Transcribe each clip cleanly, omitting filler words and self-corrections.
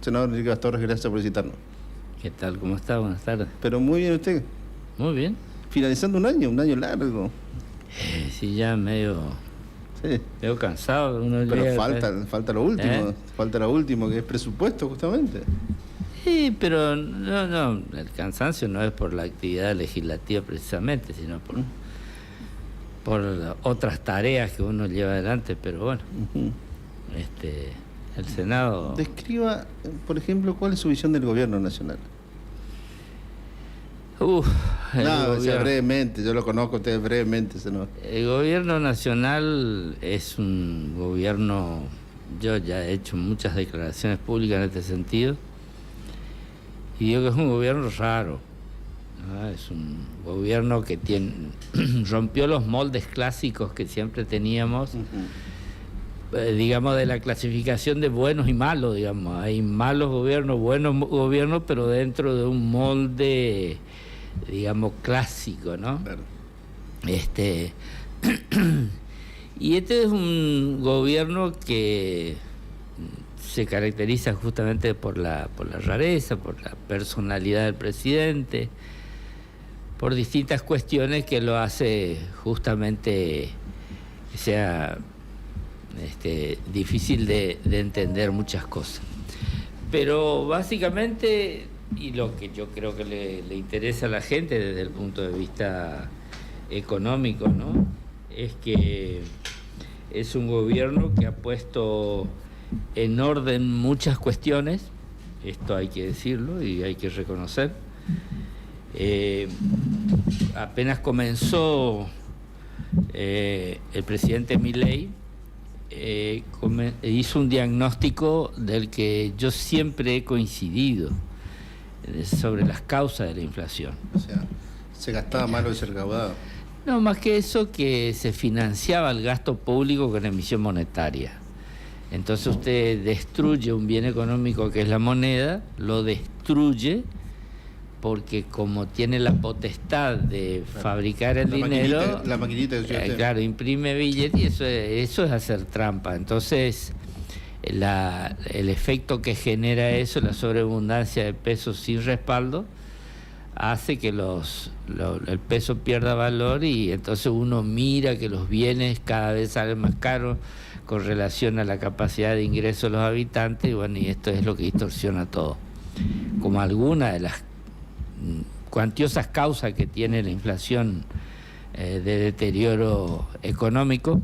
Senador Enrique Torres, gracias por visitarnos. ¿Qué tal? ¿Cómo está? Buenas tardes. Pero muy bien usted. Muy bien. Finalizando un año largo. Sí, ya medio cansado. Pero falta lo último, falta lo último, que es presupuesto justamente. Sí, pero no, el cansancio no es por la actividad legislativa precisamente, sino por otras tareas que uno lleva adelante, pero bueno, el Senado... Describa, por ejemplo, ¿cuál es su visión del gobierno nacional? Brevemente, yo lo conozco a ustedes brevemente, senador. El gobierno nacional es un gobierno, yo ya he hecho muchas declaraciones públicas en este sentido, y digo que es un gobierno raro, ¿no? Es un gobierno que rompió los moldes clásicos que siempre teníamos, digamos, de la clasificación de buenos y malos, digamos. Hay malos gobiernos, buenos gobiernos, pero dentro de un molde, digamos, clásico, ¿no? Claro. Y este es un gobierno que se caracteriza justamente por la rareza, por la personalidad del presidente, por distintas cuestiones que lo hace justamente que sea difícil de entender muchas cosas. Pero básicamente, y lo que yo creo que le interesa a la gente desde el punto de vista económico, ¿no?, es que es un gobierno que ha puesto en orden muchas cuestiones, esto hay que decirlo y hay que reconocer. Apenas comenzó el presidente Milei, hizo un diagnóstico del que yo siempre he coincidido sobre las causas de la inflación. O sea, se gastaba mal y se recaudaba. No, más que eso, que se financiaba el gasto público con emisión monetaria. Entonces usted destruye un bien económico que es la moneda, lo destruye porque como tiene la potestad de fabricar el dinero, la maquinita claro, imprime billetes, y eso es hacer trampa. Entonces el efecto que genera eso, la sobreabundancia de pesos sin respaldo, hace que el peso pierda valor, y entonces uno mira que los bienes cada vez salen más caros con relación a la capacidad de ingreso de los habitantes, y bueno, y esto es lo que distorsiona todo. Como alguna de las cuantiosas causas que tiene la inflación de deterioro económico,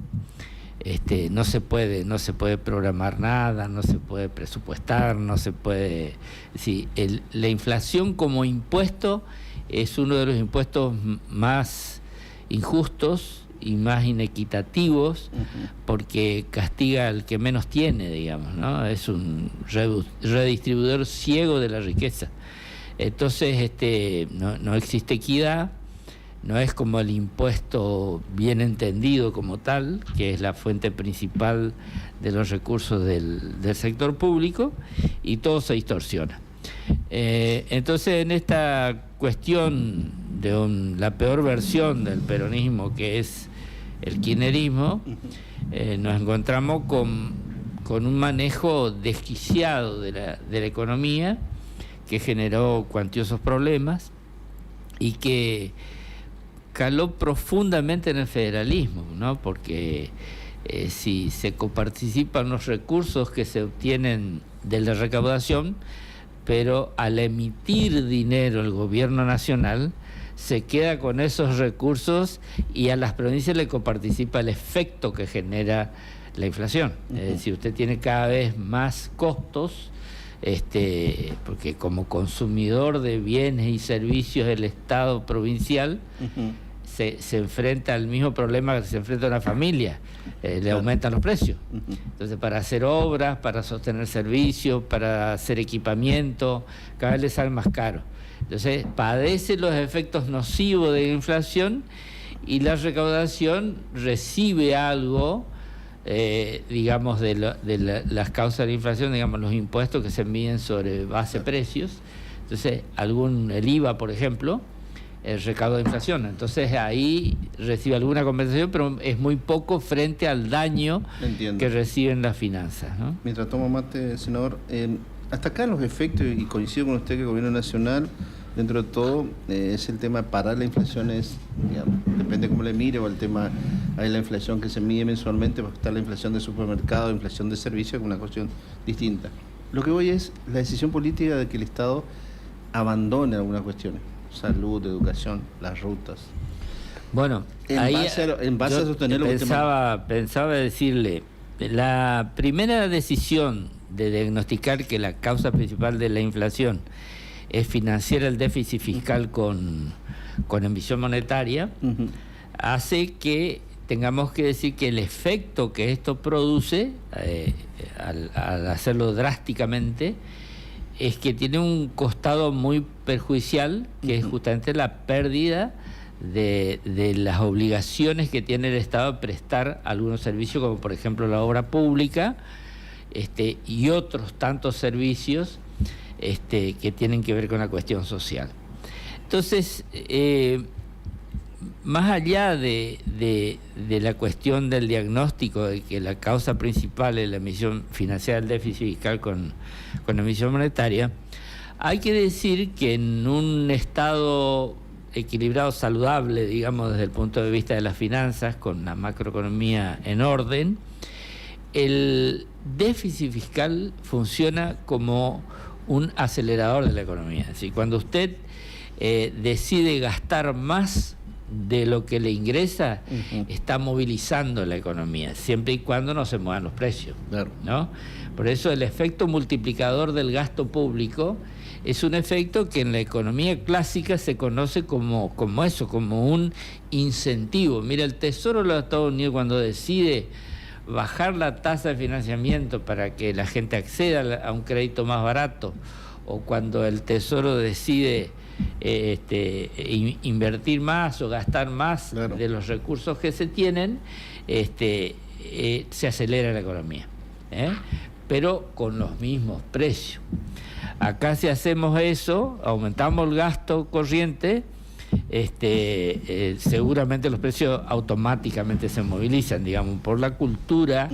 no se puede programar nada, no se puede presupuestar, no se puede... Sí, la inflación como impuesto es uno de los impuestos más injustos y más inequitativos, porque castiga al que menos tiene, digamos, ¿no? Es un redistribuidor ciego de la riqueza. Entonces, no existe equidad. No es como el impuesto bien entendido como tal, que es la fuente principal de los recursos del sector público, y todo se distorsiona. Entonces, en esta cuestión de la peor versión del peronismo, que es el kirchnerismo, nos encontramos con un manejo desquiciado de la economía, que generó cuantiosos problemas y que caló profundamente en el federalismo, ¿no? Porque si se coparticipan los recursos que se obtienen de la recaudación, pero al emitir dinero el gobierno nacional se queda con esos recursos, y a las provincias le coparticipa el efecto que genera la inflación. Es decir, usted tiene cada vez más costos, porque como consumidor de bienes y servicios del Estado provincial, se enfrenta al mismo problema que se enfrenta una familia, le aumentan los precios. Entonces, para hacer obras, para sostener servicios, para hacer equipamiento, cada vez le sale más caro. Entonces, padece los efectos nocivos de la inflación, y la recaudación recibe algo, digamos, de las causas de la inflación, digamos, los impuestos que se miden sobre base de precios. Entonces, el IVA, por ejemplo, el recaudo de inflación. Entonces, ahí recibe alguna compensación, pero es muy poco frente al daño que reciben las finanzas, ¿no? Mientras tomo mate, senador, hasta acá los efectos, y coincido con usted que el gobierno nacional, dentro de todo, es el tema de parar la inflación, digamos, depende cómo le mire, o el tema, hay la inflación que se mide mensualmente, va a estar la inflación de supermercado, inflación de servicios, que es una cuestión distinta. Lo que voy es la decisión política de que el Estado abandone algunas cuestiones, salud, educación, las rutas. Bueno, en base a sostener lo que pensaba decirle, la primera decisión de diagnosticar que la causa principal de la inflación es financiar el déficit fiscal con emisión monetaria, hace que tengamos que decir que el efecto que esto produce, al hacerlo drásticamente, es que tiene un costado muy perjudicial, que es justamente la pérdida de las obligaciones que tiene el Estado a prestar algunos servicios, como por ejemplo la obra pública, y otros tantos servicios que tienen que ver con la cuestión social. Entonces, más allá de la cuestión del diagnóstico de que la causa principal es la emisión financiera del déficit fiscal con emisión monetaria, hay que decir que en un estado equilibrado, saludable, digamos, desde el punto de vista de las finanzas, con la macroeconomía en orden, el déficit fiscal funciona como un acelerador de la economía. Es decir, cuando usted decide gastar más de lo que le ingresa, está movilizando la economía, siempre y cuando no se muevan los precios, ¿no? Por eso el efecto multiplicador del gasto público es un efecto que en la economía clásica se conoce como eso, como un incentivo. Mira, el Tesoro de los Estados Unidos, cuando decide bajar la tasa de financiamiento para que la gente acceda a un crédito más barato, o cuando el Tesoro decide invertir más o gastar más de los recursos que se tienen, se acelera la economía, pero con los mismos precios. Acá, si hacemos eso, aumentamos el gasto corriente, seguramente los precios automáticamente se movilizan, digamos, por la cultura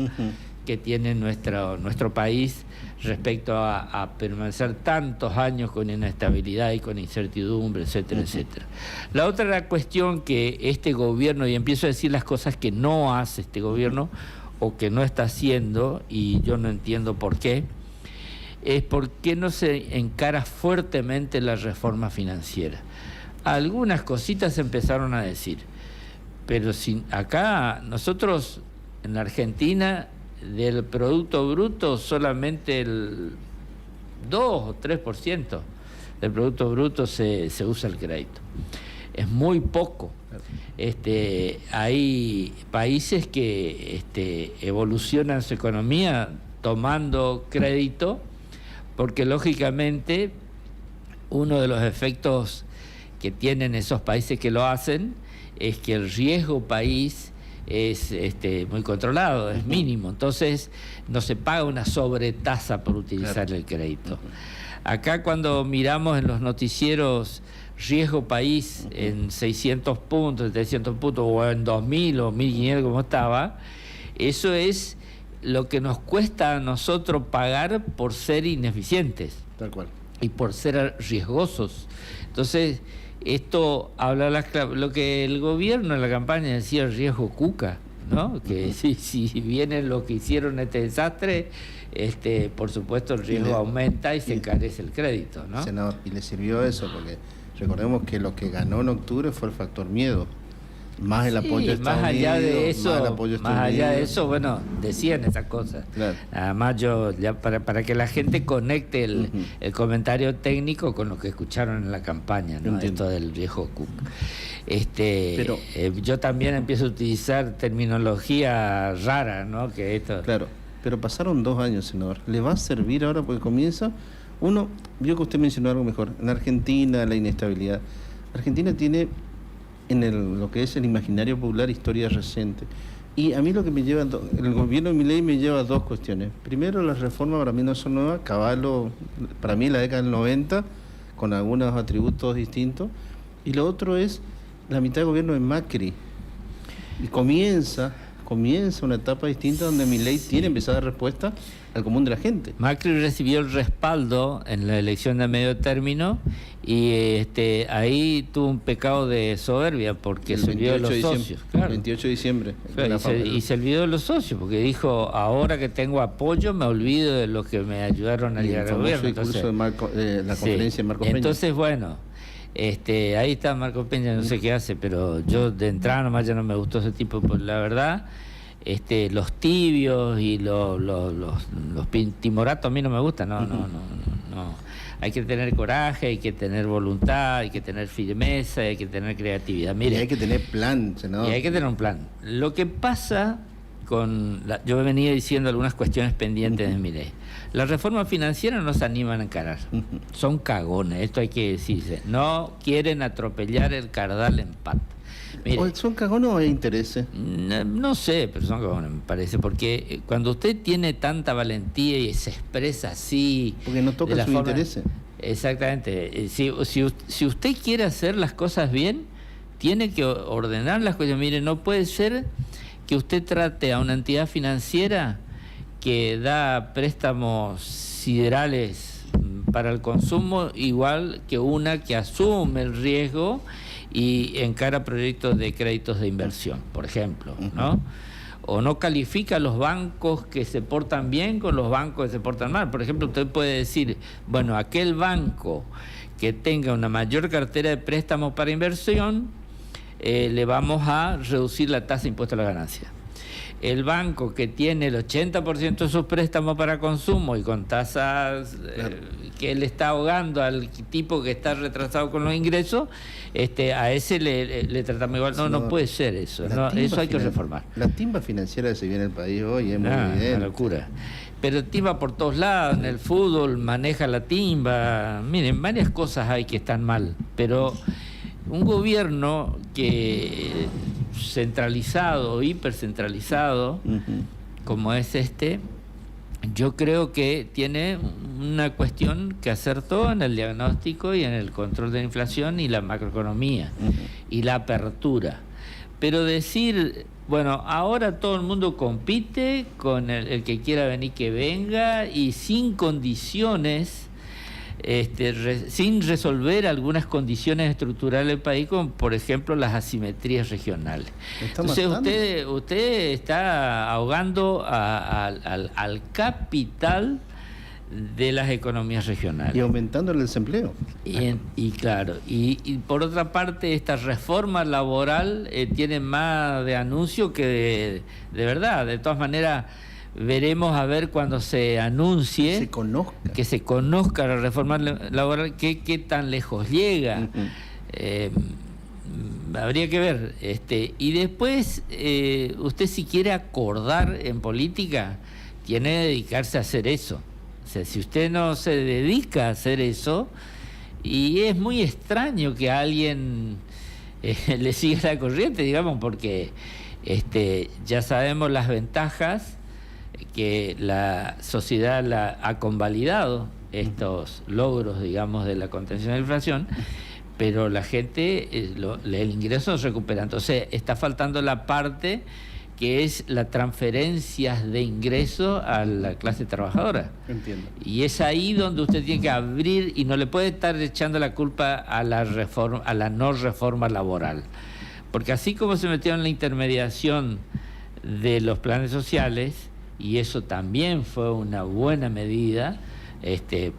que tiene nuestro país respecto a permanecer tantos años con inestabilidad y con incertidumbre, etcétera, etcétera. La otra cuestión que este gobierno, y empiezo a decir las cosas que no hace este gobierno o que no está haciendo, y yo no entiendo por qué, es por qué no se encara fuertemente la reforma financiera. Algunas cositas se empezaron a decir, pero acá nosotros en la Argentina, del Producto Bruto, solamente el 2 o 3% del Producto Bruto se usa el crédito. Es muy poco. Hay países que evolucionan su economía tomando crédito, porque lógicamente uno de los efectos que tienen esos países que lo hacen es que el riesgo país es muy controlado, es mínimo, entonces no se paga una sobretasa por utilizar el crédito. Acá, cuando miramos en los noticieros riesgo país en 600 puntos, 700 puntos, o en 2.000 o 1.500 como estaba, eso es lo que nos cuesta a nosotros pagar por ser ineficientes. Tal cual. Y por ser riesgosos. Entonces, esto habla lo que el gobierno en la campaña decía, el riesgo cuca, ¿no? Que si vienen los que hicieron este desastre, por supuesto el riesgo aumenta y se encarece el crédito, ¿no? Senador, y le sirvió eso, porque recordemos que lo que ganó en octubre fue el factor miedo. Más el apoyo de Estados Unidos, más allá de eso, bueno, decían esas cosas. Claro. Además, yo ya para que la gente conecte el comentario técnico con lo que escucharon en la campaña, ¿no? Esto del viejo Cook. Pero yo también empiezo a utilizar terminología rara, ¿no? Que esto. Claro, pero pasaron 2 años, senador. ¿Le va a servir ahora? Porque comienza. Uno, vio que usted mencionó algo mejor. En Argentina, la inestabilidad. Argentina tiene lo que es el imaginario popular, historia reciente. Y a mí lo que me lleva, el gobierno de Milei me lleva a 2 cuestiones. Primero, las reformas para mí no son nuevas, Caballo, para mí la década del 90, con algunos atributos distintos. Y lo otro es la mitad del gobierno de Macri. Y comienza comienza una etapa distinta donde Milei tiene empezada respuesta al común de la gente. Macri recibió el respaldo en la elección de medio término y ahí tuvo un pecado de soberbia porque El se olvidó de los 28 de socios. diciembre, 28 de diciembre. Claro, y se olvidó de los socios porque dijo, ahora que tengo apoyo me olvido de los que me ayudaron a llegar al gobierno. Entonces, la conferencia de Marcos Peña. Entonces, bueno, ahí está Marcos Peña, no sé qué hace, pero yo de entrada nomás ya no me gustó ese tipo, pues la verdad. Los tibios y los timoratos a mí no me gustan, no. Hay que tener coraje, hay que tener voluntad, hay que tener firmeza, hay que tener creatividad. Mire, y hay que tener plan, senador. Y hay que tener un plan. Lo que pasa yo venía diciendo algunas cuestiones pendientes de Milei. Las reformas financieras no se animan a encarar. Son cagones, esto hay que decirse. No quieren atropellar el cardal en pata. Mire, ¿son cagones o hay intereses? No sé, pero son cagones, me parece, porque cuando usted tiene tanta valentía y se expresa así... Porque no toca sus intereses. Exactamente. Si usted quiere hacer las cosas bien, tiene que ordenar las cosas. Mire, no puede ser que usted trate a una entidad financiera que da préstamos siderales para el consumo igual que una que asume el riesgo y encara proyectos de créditos de inversión, por ejemplo, ¿no? O no califica a los bancos que se portan bien con los bancos que se portan mal. Por ejemplo, usted puede decir, bueno, aquel banco que tenga una mayor cartera de préstamos para inversión, le vamos a reducir la tasa de impuesto a la ganancia. El banco que tiene el 80% de sus préstamos para consumo y con tasas que él está ahogando al tipo que está retrasado con los ingresos, a ese le tratamos igual. No puede ser eso. Eso hay que reformar. La timba financiera que se viene en el país hoy es muy evidente. Una locura. Pero timba por todos lados, en el fútbol maneja la timba. Miren, varias cosas hay que están mal, pero un gobierno que centralizado, hipercentralizado, como es yo creo que tiene una cuestión que acertó en el diagnóstico y en el control de la inflación y la macroeconomía y la apertura. Pero decir, bueno, ahora todo el mundo compite con el que quiera venir que venga y sin condiciones, sin resolver algunas condiciones estructurales del país, como por ejemplo las asimetrías regionales. Entonces usted está ahogando al capital de las economías regionales. Y aumentando el desempleo. Y claro, y por otra parte esta reforma laboral tiene más de anuncio que de verdad. De todas maneras, veremos a ver cuando se anuncie, que se conozca la reforma laboral, qué tan lejos llega. Habría que ver. Y después, usted si quiere acordar en política, tiene que dedicarse a hacer eso. O sea, si usted no se dedica a hacer eso, y es muy extraño que a alguien le siga la corriente, digamos, porque ya sabemos las ventajas que la sociedad ha convalidado estos logros, digamos, de la contención de la inflación, pero la gente, el ingreso no se recupera. Entonces está faltando la parte que es la transferencia de ingreso a la clase trabajadora. Entiendo. Y es ahí donde usted tiene que abrir, y no le puede estar echando la culpa a la no reforma laboral. Porque así como se metieron en la intermediación de los planes sociales, y eso también fue una buena medida,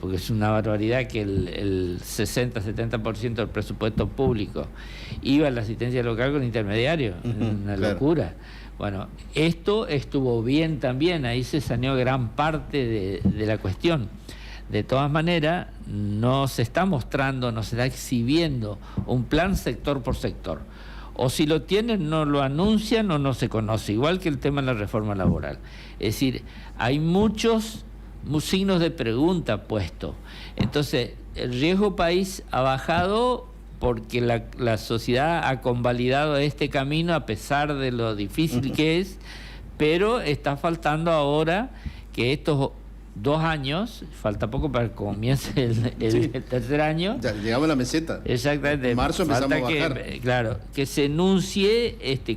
porque es una barbaridad que el 60-70% del presupuesto público iba a la asistencia local con intermediarios, una locura. Bueno, esto estuvo bien también, ahí se saneó gran parte de la cuestión. De todas maneras, no se está mostrando, no se está exhibiendo un plan sector por sector. O si lo tienen, no lo anuncian o no se conoce, igual que el tema de la reforma laboral. Es decir, hay muchos signos de pregunta puestos. Entonces, el riesgo país ha bajado porque la sociedad ha convalidado este camino a pesar de lo difícil que es, pero está faltando ahora que estos 2 años, falta poco para que comience el tercer año. Ya llegamos a la meseta. Exactamente. En marzo empezamos a bajar. Claro, que se enuncie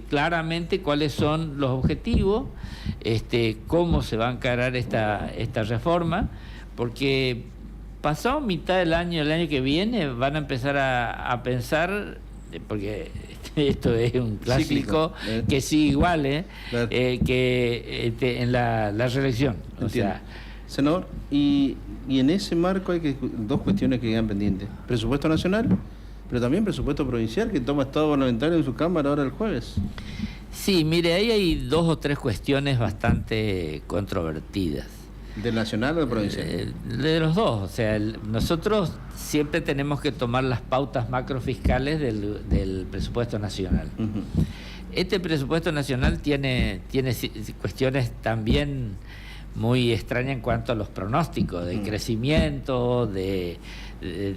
claramente cuáles son los objetivos, cómo se va a encarar esta reforma, porque pasado mitad del año, el año que viene, van a empezar a pensar, porque esto es un clásico que sigue igual, claro, que en la reelección. O sea, senador, y en ese marco hay dos cuestiones que quedan pendientes: presupuesto nacional, pero también presupuesto provincial, que toma estado parlamentario en su Cámara ahora el jueves. Sí, mire, ahí hay 2 o 3 cuestiones bastante controvertidas. ¿Del nacional o del provincial? De los dos. O sea, nosotros siempre tenemos que tomar las pautas macrofiscales del presupuesto nacional. Uh-huh. Este presupuesto nacional tiene cuestiones también muy extrañas en cuanto a los pronósticos de crecimiento, de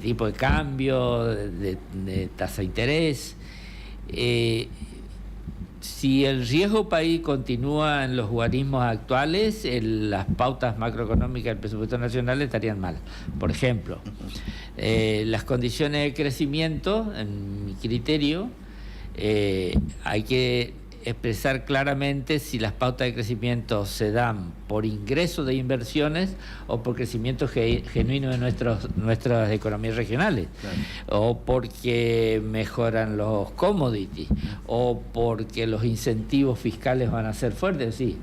tipo de cambio, de tasa de interés. Si el riesgo país continúa en los guarismos actuales, las pautas macroeconómicas del presupuesto nacional estarían mal. Por ejemplo, las condiciones de crecimiento, en mi criterio, hay que expresar claramente si las pautas de crecimiento se dan por ingreso de inversiones o por crecimiento genuino de nuestras economías regionales, claro, o porque mejoran los commodities, o porque los incentivos fiscales van a ser fuertes. Sí,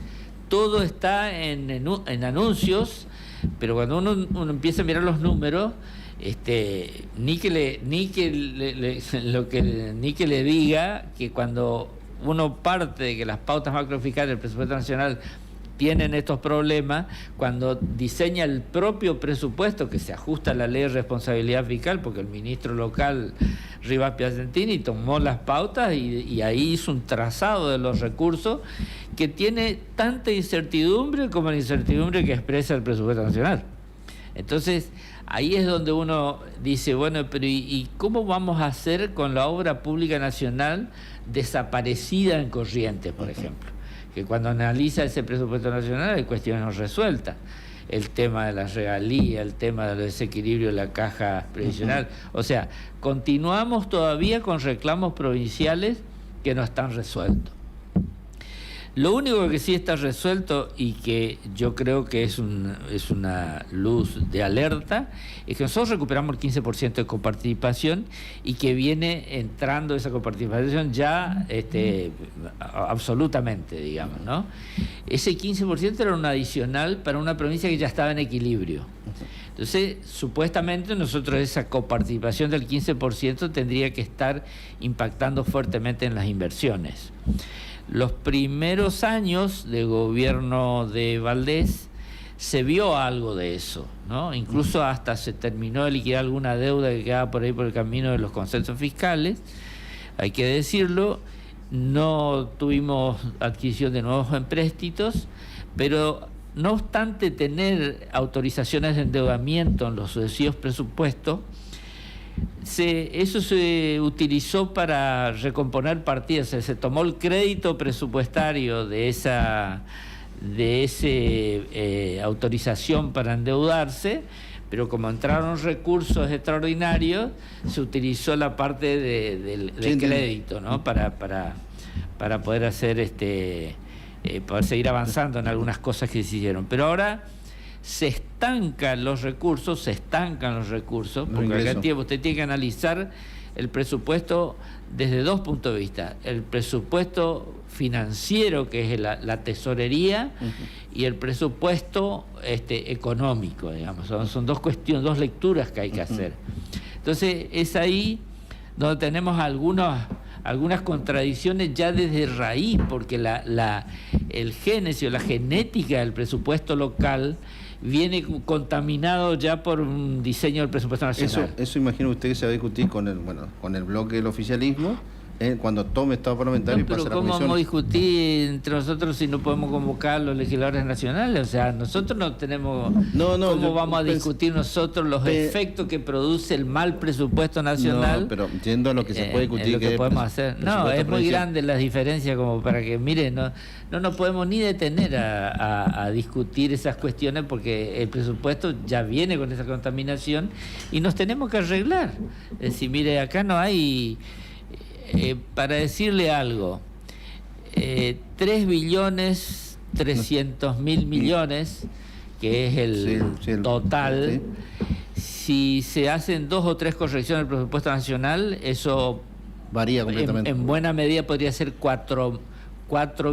todo está en anuncios, pero cuando uno empieza a mirar los números, ni que le diga que cuando uno parte de que las pautas macrofiscales del presupuesto nacional tienen estos problemas, cuando diseña el propio presupuesto que se ajusta a la ley de responsabilidad fiscal, porque el ministro local Rivas Piacentini tomó las pautas y ahí hizo un trazado de los recursos que tiene tanta incertidumbre como la incertidumbre que expresa el presupuesto nacional. Entonces, ahí es donde uno dice, bueno, pero ¿y cómo vamos a hacer con la obra pública nacional desaparecida en Corrientes, por ejemplo? Que cuando analiza ese presupuesto nacional hay cuestiones no resueltas. El tema de las regalías, el tema del desequilibrio de la caja previsional. O sea, continuamos todavía con reclamos provinciales que no están resueltos. Lo único que sí está resuelto y que yo creo que es una luz de alerta es que nosotros recuperamos el 15% de coparticipación y que viene entrando esa coparticipación ya absolutamente, digamos, ¿no? Ese 15% era un adicional para una provincia que ya estaba en equilibrio. Entonces, supuestamente nosotros esa coparticipación del 15% tendría que estar impactando fuertemente en las inversiones. Los primeros años de gobierno de Valdés se vio algo de eso, ¿no? Incluso hasta se terminó de liquidar alguna deuda que quedaba por ahí por el camino de los consensos fiscales, hay que decirlo. No tuvimos adquisición de nuevos empréstitos, pero no obstante tener autorizaciones de endeudamiento en los sucesivos presupuestos, eso se utilizó para recomponer partidas. Se tomó el crédito presupuestario de esa autorización para endeudarse, pero como entraron recursos extraordinarios, se utilizó la parte del crédito, ¿no? Para poder hacer poder seguir avanzando en algunas cosas que se hicieron. Pero ahora se estancan los recursos, porque acá usted tiene que analizar el presupuesto desde 2 puntos de vista: el presupuesto financiero, que es la tesorería, y el presupuesto económico, digamos. Son 2 cuestiones, 2 lecturas que hay que hacer. Entonces es ahí donde tenemos algunas contradicciones ya desde raíz, porque el génesis o la genética del presupuesto local viene contaminado ya por un diseño del presupuesto nacional. Eso imagino usted que se va a discutir con el bloque del oficialismo, cuando tome estado parlamentario y pase a la pero ¿cómo comisión. vamos a discutir entre nosotros si no podemos convocar a los legisladores nacionales? O sea, nosotros no tenemos... ¿Cómo vamos a discutir nosotros los efectos que produce el mal presupuesto nacional? No, pero yendo a lo que se puede discutir... lo que podemos hacer. No, es muy grande la diferencia como para que, mire, no nos podemos ni detener a discutir esas cuestiones porque el presupuesto ya viene con esa contaminación y nos tenemos que arreglar. Es decir, mire, acá no hay... para decirle algo, 3.300.000.000.000, que es el total, si se hacen 2 o 3 correcciones del presupuesto nacional, eso varía completamente. En buena medida podría ser 4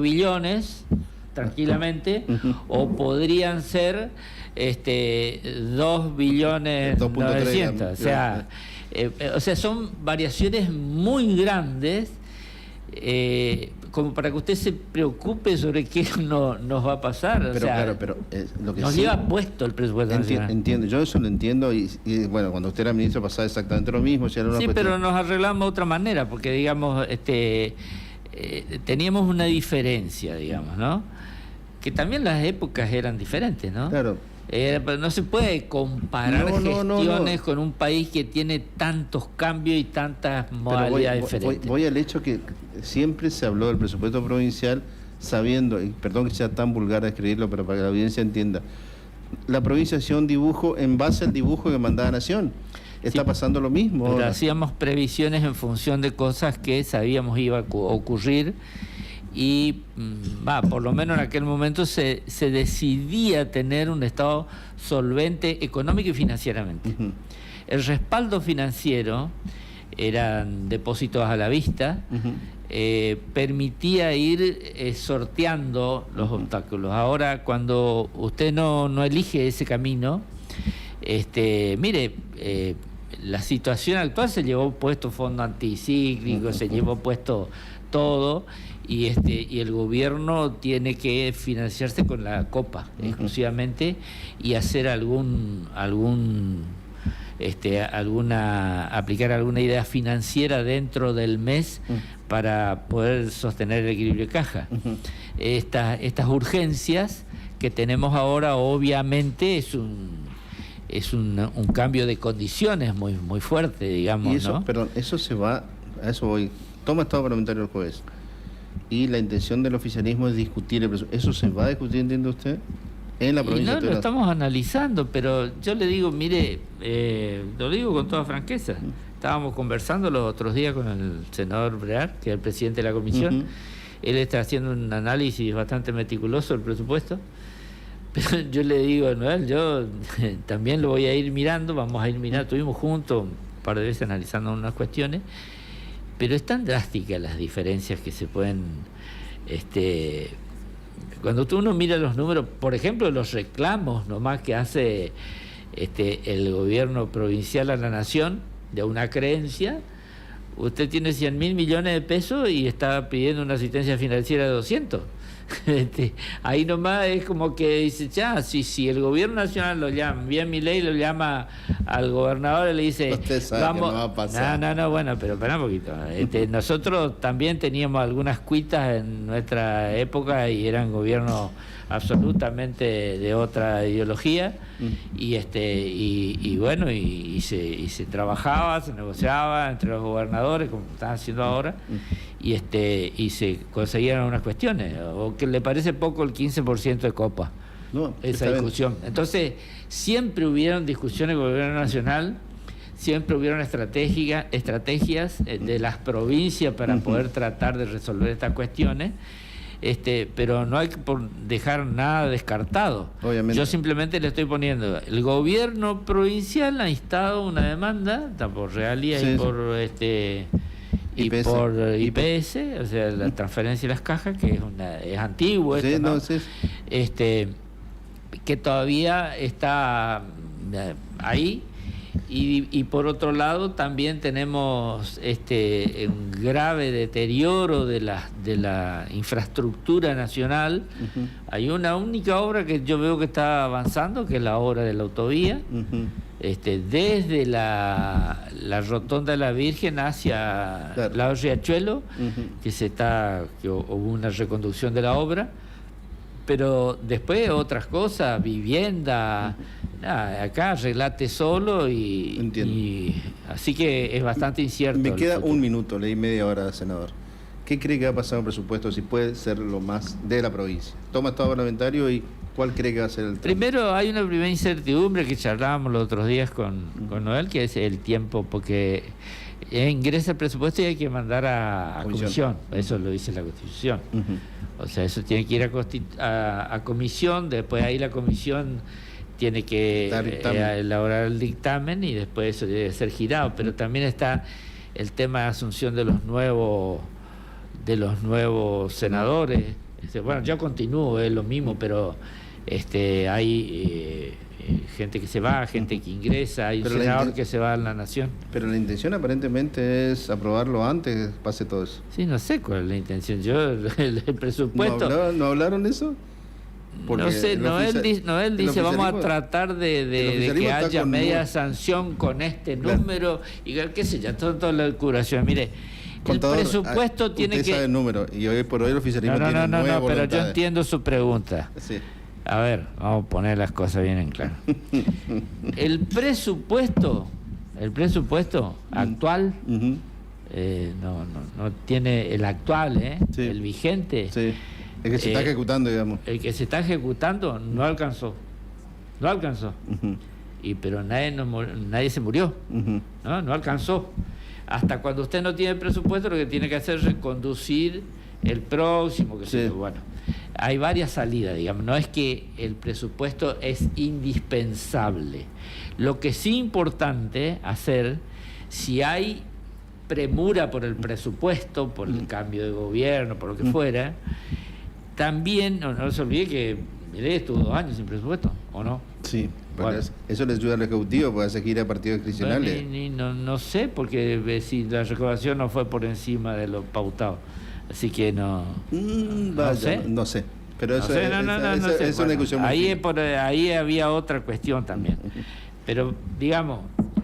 billones, tranquilamente, o podrían ser 2 billones 900, o sea, son variaciones muy grandes, como para que usted se preocupe sobre qué nos va a pasar. Pero claro, lo que nos lleva puesto el presupuesto nacional. Entiendo, yo eso lo entiendo y bueno, cuando usted era ministro pasaba exactamente lo mismo. Pero nos arreglamos de otra manera, porque digamos, teníamos una diferencia, digamos, ¿no? Que también las épocas eran diferentes, ¿no? Claro. Pero no se puede comparar gestiones con un país que tiene tantos cambios y tantas modalidades diferentes. Voy al hecho que siempre se habló del presupuesto provincial sabiendo, y perdón que sea tan vulgar a escribirlo, pero para que la audiencia entienda, la provincia hacía un dibujo en base al dibujo que mandaba Nación. Está pasando lo mismo. Pero ahora hacíamos previsiones en función de cosas que sabíamos iba a ocurrir. Y por lo menos en aquel momento se decidía tener un Estado solvente económico y financieramente. Uh-huh. El respaldo financiero eran depósitos a la vista, uh-huh. Permitía ir sorteando los obstáculos. Ahora, cuando usted no elige ese camino, la situación actual se llevó puesto fondo anticíclico, uh-huh. se llevó puesto todo, y el gobierno tiene que financiarse con la copa, uh-huh. exclusivamente, y hacer aplicar alguna idea financiera dentro del mes, uh-huh. para poder sostener el equilibrio de caja. Uh-huh. Estas urgencias que tenemos ahora, obviamente, es un cambio de condiciones muy, muy fuerte, digamos, y eso, ¿no? Perdón, eso se va, a eso voy. Toma estado parlamentario el jueves. Y la intención del oficialismo es discutir el presupuesto. ¿Eso se va a discutir, entiende usted, en la provincia? No, lo estamos analizando, pero yo le digo, mire, lo digo con toda franqueza. Estábamos conversando los otros días con el senador Brear, que es el presidente de la comisión. Uh-huh. Él está haciendo un análisis bastante meticuloso del presupuesto. Pero yo le digo, Noel, yo también lo voy a ir mirando, vamos a ir mirando. Estuvimos juntos un par de veces analizando unas cuestiones. Pero es tan drástica las diferencias que se pueden... cuando uno mira los números, por ejemplo, los reclamos nomás que hace el gobierno provincial a la nación de una creencia, usted tiene 100.000 millones de pesos y está pidiendo una asistencia financiera de 200. Ahí nomás es como que dice, ya, si el gobierno nacional lo llama, bien Milei lo llama al gobernador y le dice, usted sabe vamos, que no va a pasar. No, bueno, pero espera un poquito. Nosotros también teníamos algunas cuitas en nuestra época y eran gobiernos absolutamente de otra ideología, y bueno, y se trabajaba, se negociaba entre los gobernadores, como están haciendo ahora, y se conseguían unas cuestiones, o que le parece poco el 15% de copa, esa discusión. Entonces, siempre hubieron discusiones con el gobierno nacional, siempre hubieron estrategias de las provincias para uh-huh. poder tratar de resolver estas cuestiones. Pero no hay que dejar nada descartado. Obviamente. Yo simplemente le estoy poniendo, el gobierno provincial ha instado una demanda por Realia, sí, y por IPS, o sea, la transferencia de las cajas, que es antiguo, sí, ¿no? Sí. Que todavía está ahí, Y por otro lado también tenemos un grave deterioro de la infraestructura nacional. Ujú. Hay una única obra que yo veo que está avanzando, que es la obra de la autovía, Ujú. desde la Rotonda de la Virgen hacia Claro. la Riachuelo, Ujú. que hubo una reconducción de la obra. Pero después otras cosas, vivienda, nada, acá arreglate solo Entiendo. y así que es bastante incierto. Me el queda futuro. un minuto, leí media hora, senador. ¿Qué cree que va a pasar con el presupuesto? Si puede ser lo más de la provincia. Toma estado parlamentario y ¿cuál cree que va a ser el trámite? Primero hay una primera incertidumbre que charlábamos los otros días con Noel, que es el tiempo, porque ingresa el presupuesto y hay que mandar a comisión. Eso lo dice la Constitución. Ujú. O sea, eso tiene que ir a comisión, después ahí la comisión tiene que Dar dictamen. elaborar el dictamen y después eso debe ser girado. Pero también está el tema de asunción de los nuevos senadores. Bueno, yo continúo, es lo mismo, pero hay gente que se va, gente que ingresa, hay un Pero la senador inten- que se va a la nación. Pero la intención aparentemente es aprobarlo antes que pase todo eso. Sí, no sé cuál es la intención. Yo, el presupuesto... ¿No hablaron de eso? Porque No sé, el Noel el dice vamos a oficialismo- tratar de el que oficialismo está haya con media nu- sanción con este Claro. número y qué sé yo, toda la curación. Mire, Contador, el presupuesto tiene usted sabe que... el número y hoy por hoy el oficialismo No, tiene no, 9 pero yo voluntades. entiendo su pregunta. Sí. A ver, vamos a poner las cosas bien en claro. El presupuesto actual, Ujú. no tiene el actual, Sí. el vigente. Sí. Es que se está Eh, ejecutando, digamos. El que se está ejecutando no alcanzó. No alcanzó. Ujú. Pero nadie se murió. Ujú. No alcanzó. Hasta cuando usted no tiene presupuesto, lo que tiene que hacer es reconducir el próximo. Sí. Bueno, hay varias salidas, digamos. No es que el presupuesto es indispensable. Lo que sí es importante hacer, si hay premura por el presupuesto, por el cambio de gobierno, por lo que fuera, también, no se olvide que Milei estuvo 2 años sin presupuesto, ¿o no? Sí. Porque Bueno. eso le ayuda al Ejecutivo, puede seguir a partidos discrecionales. No sé, porque si la recaudación no fue por encima de lo pautado. Así que no. Vaya, sé. no sé. Pero eso No sé, no sé. es Bueno, una discusión muy ahí, fina. ahí había otra cuestión también. Pero, digamos,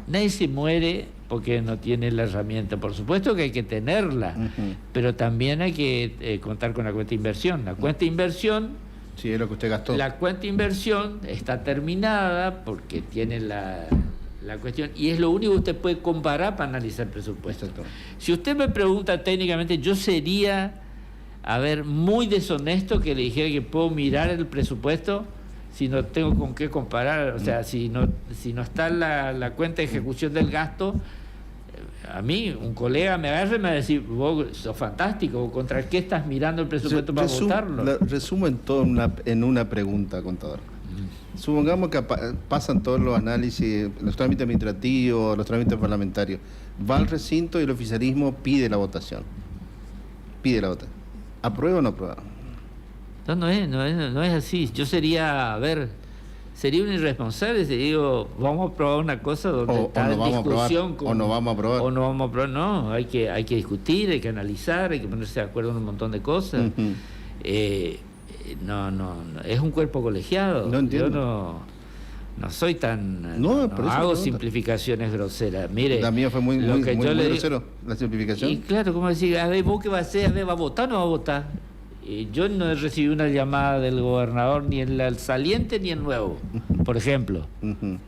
nadie se muere porque no tiene la herramienta. Por supuesto que hay que tenerla, Ujú. pero también hay que contar con la cuenta de inversión. La cuenta de inversión. Sí, es lo que usted gastó. La cuenta de inversión está terminada porque tiene la cuestión y es lo único que usted puede comparar para analizar el presupuesto. Exacto. Si usted me pregunta técnicamente, yo sería, muy deshonesto que le dijera que puedo mirar el presupuesto si no tengo con qué comparar. O sea, si no está la cuenta de ejecución del gasto, a mí un colega me agarra y me va a decir, vos sos fantástico, ¿contra qué estás mirando el presupuesto para votarlo? Resumo en todo en una pregunta, contador. Supongamos que pasan todos los análisis, los trámites administrativos, los trámites parlamentarios. Va al recinto y el oficialismo pide la votación. ¿Aprueba o no aprueba? No es así. Yo sería, sería un irresponsable si digo, vamos a aprobar una cosa donde O está no en vamos a aprobar, discusión. o no vamos a aprobar. O no vamos a aprobar, no. Hay que discutir, hay que analizar, hay que ponerse de acuerdo en un montón de cosas. Ujú. No, es un cuerpo colegiado. No entiendo. Yo no soy tan... No, por eso hago me pregunto. simplificaciones groseras. Mire, La mía fue muy lo que yo le digo- grosero, la simplificación. y claro, como decir, a ver, ¿vos qué va a hacer? A ver, ¿va a votar o no va a votar? Yo no he recibido una llamada del gobernador, ni el saliente ni el nuevo, por ejemplo. Ujú.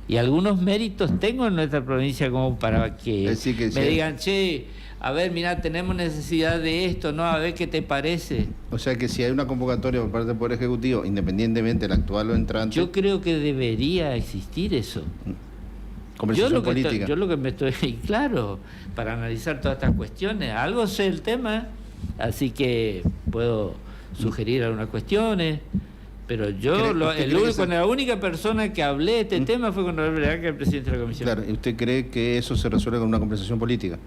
Y algunos méritos tengo en nuestra provincia como para que Así que me sí. digan, che, a ver, mira, tenemos necesidad de esto, ¿no? A ver qué te parece. O sea que si hay una convocatoria por parte del Poder Ejecutivo, independientemente del actual o entrante, Yo creo que debería existir eso. conversación política. Yo lo que me estoy, claro, para analizar todas estas cuestiones, algo sé el tema, así que puedo sugerir algunas cuestiones, pero yo, ¿Usted cree que con la única persona que hablé de este tema fue con Roberto Vergara, que es el presidente de la comisión. Claro, ¿y usted cree que eso se resuelve con una conversación política?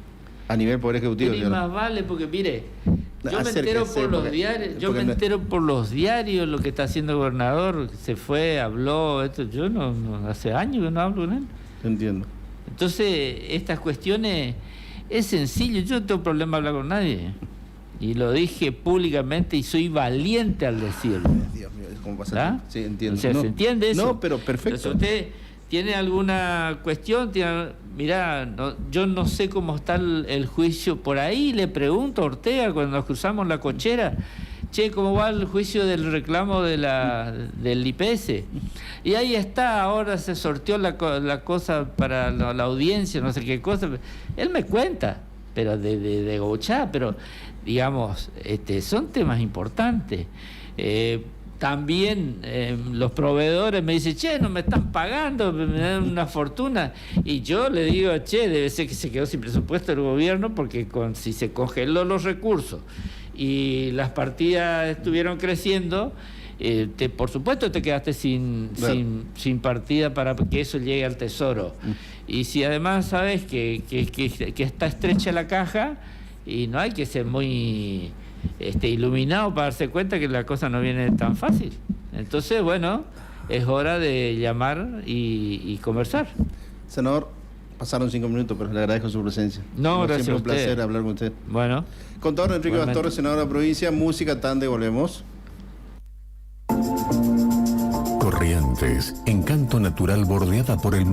A nivel Poder Ejecutivo. Pero y señora. más vale, porque mire, yo me Acérquese, entero por los porque- diarios, porque no- por los diarios lo que está haciendo el gobernador, se fue, habló, esto, yo no hace años que no hablo con él. Entiendo. Entonces, estas cuestiones es sencillo. Yo no tengo problema hablar con nadie. Y lo dije públicamente y soy valiente al decirlo. Dios mío, ¿cómo pasa? ¿Ah? Sí, entiendo. O sea, ¿se entiende eso? No, pero perfecto. Entonces, usted tiene alguna cuestión, mirá, yo no sé cómo está el juicio. Por ahí le pregunto a Ortega cuando nos cruzamos la cochera, che, ¿cómo va el juicio del reclamo del IPS? Y ahí está, ahora se sorteó la cosa para la audiencia, no sé qué cosa. Él me cuenta, pero de gauchá, pero digamos, son temas importantes. También los proveedores me dicen, che, no me están pagando, me dan una fortuna. Y yo le digo, che, debe ser que se quedó sin presupuesto el gobierno, porque si se congeló los recursos y las partidas estuvieron creciendo, por supuesto te quedaste sin partida para que eso llegue al tesoro. Y si además sabes que está estrecha la caja, y no hay que ser muy iluminado para darse cuenta que la cosa no viene tan fácil. Entonces, bueno, es hora de llamar y conversar. Senador, pasaron 5 minutos, pero le agradezco su presencia. No, como gracias siempre, a un usted. placer hablar con usted. Bueno. Contador Enrique Bastorres, senador de la provincia, música, tanda y volvemos. Corrientes, encanto natural bordeada por el